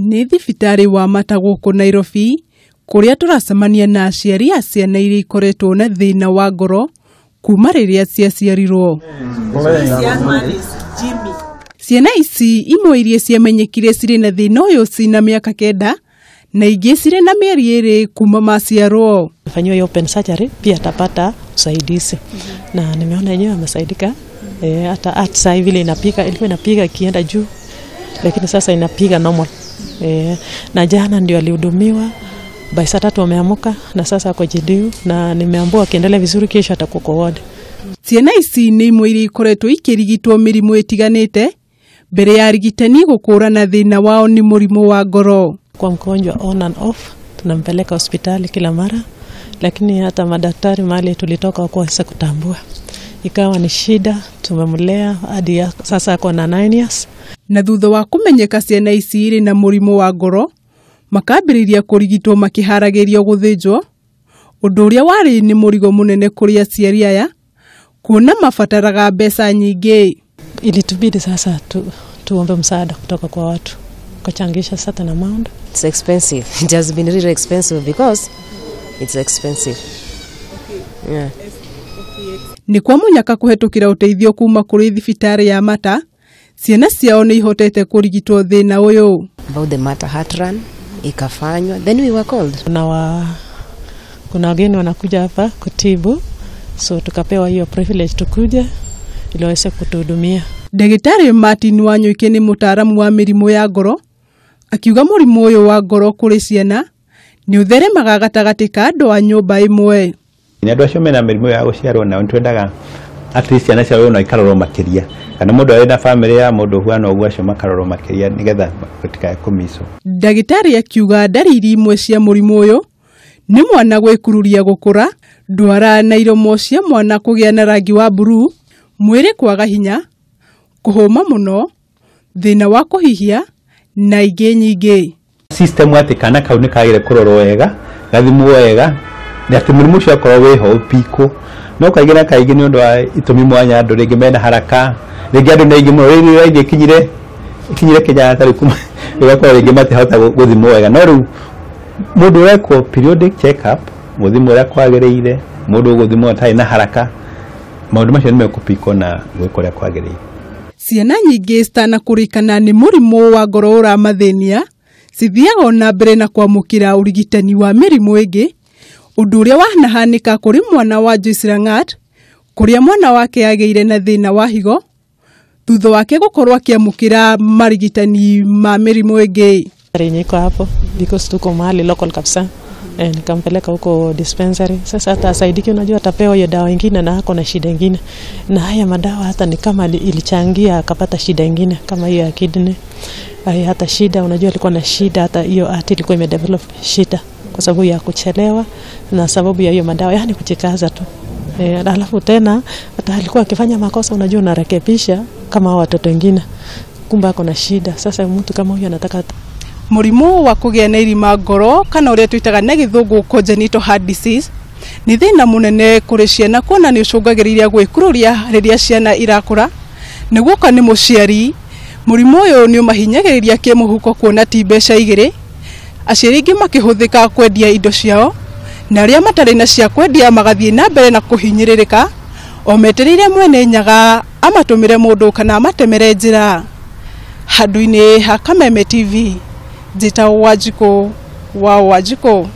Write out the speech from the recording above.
Nĩ thibitari wa Mata gũkũ Nairobi, kũrĩa tũracemania na aciari a ciana iria ikoretwo na thĩna wa ngoro kuma rĩrĩa ciaciarirwo. Ciana ici imwe iria ciamenyekire cirĩ na thĩna ũyũ cina mĩaka 9 na ingĩ cirĩ na mĩeri 2 kuma maciarwo. Fanywa open surgery pia atapata usaidizi. Na nimeona yenyewe amesaidika. Hata sasa hivi ilikuwa inapiga kienda juu, lakini sasa inapiga normal. Na jana ndio alihudumiwa, by saa 3 ameamuka na sasa ako jidiu na nimeambiwa akiendelea vizuri kesho atakuwa ward. Ciana ici nĩ imwe iria ikoretwo ikirigitwo mĩrimũ ĩtiganĩte mbere ya arigitani gũkũrana thĩna wao ni mũrimũ wa ngoro. Kwa mgonjwa on and off tunampeleka hospitali kila mara, lakini hata madaktari mahali tulitoka kwa sasa kutambua ikawa ni shida. Tumemlea hadi sasa ako na 9 years. Na thutha wa kumenyeka ciana ici irĩ na mũrimũ wa ngoro, makambĩrĩria kũrigitwo makĩharagĩrio gũthĩnjwo, ũndũ ũrĩa warĩ nĩ mũrigo mũnene kũrĩ aciari aya, kuona mabataraga mbeca nyingĩ. Ilitubidi sasa tuombe msaada kutoka kwa watu kuchangisha certain amount. It's expensive. It has been really expensive because it's expensive. Okay. Yeah. Ni kwa munyaka kuhetũkĩra ũteithio kuma kũrĩ thibitari ya Mata, ciana ciao nĩ ihotete kũrigitwo thĩna ũyũ. About the Mata heart run ikafanywa, then we were called. Kuna wageni wanakuja hapa kutibu, so tukapewa hiyo privilege tukuje ili waweze kutuhudumia. Daktari Martin Wanyoike ni mutaaramu wa mĩrimũ ya ngoro, akiuga mũrimũ ũyũ wa ngoro kũrĩ ciana nĩ ũtheremaga gatagati ka andũ a nyũmba ĩmwe. Ni andũ acio mena mĩrimũ ya gũciarwo na twendaga at least ciana ciao no ikarorwo makiria, kana mũndũ arĩ na family ya mũndũ huana ũguo acio makarorwo makiria nigetha gũtikae kũmicwo. Daktari akiuga ndariri imwe cia mũrimũ ũyũ nĩ mwana gwĩkururia gũkũra, ndwara na iromo cia mwana kũgĩa na rangi wa blue, mwĩrĩ kwaga hinya, kuhoma mũno, thĩna wa kũhihia na ingĩ nyingĩ. System ati kana kau nĩ kagire kũrorwo wega, gathimwo wega, na atĩ mũrimũ ũcio akorwo wĩho piko. No kaingĩ na kaingĩ nĩ ũndũ wa itũmi mwanya andũ rĩngĩ mena haraka, rĩngĩ andũ nĩ aingĩ mũno, rĩngĩ kinyire kinya tarĩ kuma ĩgakorwo rĩngĩ matihota gũthimwo wega. No rĩu mũndũ wekwo periodic check up, gũthimwo ũrĩa kwagĩrĩire, mũndũ gũthimwo atarĩ na haraka, maũndũ macio nĩ mekũpiko na gwĩka ũrĩa kwagĩrĩire. Ciana nyingĩ citanakũrĩkana nĩ mũrimũ wa ngoro ũramathĩnia cithiaga na mbere na kwamũkĩra ũrigitani wa mĩrimũ ĩngĩ, ũndũ ũrĩa wanahanĩka kũrĩ mwana wa Joyce, kũrĩa mwana wake agĩire na thĩna wa higo thutha wake gũkorwo akĩamũkĩra marigitani ma mĩrimũ ĩngĩ. Niko hapo because tuko mahali local kabisa, nikampeleka huko dispensary. Sasa hata asaidiki, unajua atapewa hiyo dawa nyingine na hako na shida nyingine, na haya madawa hata ni kama ilichangia akapata shida nyingine kama hiyo ya kidney. Hata shida, unajua alikuwa na shida, hata hiyo hati ilikuwa imedevelop shida kwa sababu ya kuchelewa na sababu ya hiyo madawa, yani kuchikaza tu. Alafu tena hata alikuwa akifanya makosa, unajua unarekebisha kama watoto wengine, kumbe ako na shida. Sasa mtu kama huyo anataka mũrimũ wa kũgĩa na irima ngoro kana ũrĩa twitaga na gĩthũngũ congenital heart disease nĩ thĩna mũnene kũrĩ ciana, kuona nĩ ũcũngagĩrĩria gwĩkururia rĩrĩa ciana irakũra. Nĩguo kana nĩ mũciari, mũrimũ ũyũ nĩ ũmahinyagĩrĩria kĩmũhuko, kuona ti mbeca igĩrĩ, aciari aingĩ makĩhũthĩka kwendia indo ciao, na arĩa matarĩ na cia kwendia magathiĩ na mbere na kũhinyĩrĩrĩka o metereire mwene nyaga amatũmĩre mũndũ kana amatemere njĩra. Handũ-inĩ ha Kameme TV, Jita Wajiko wa Wajiko.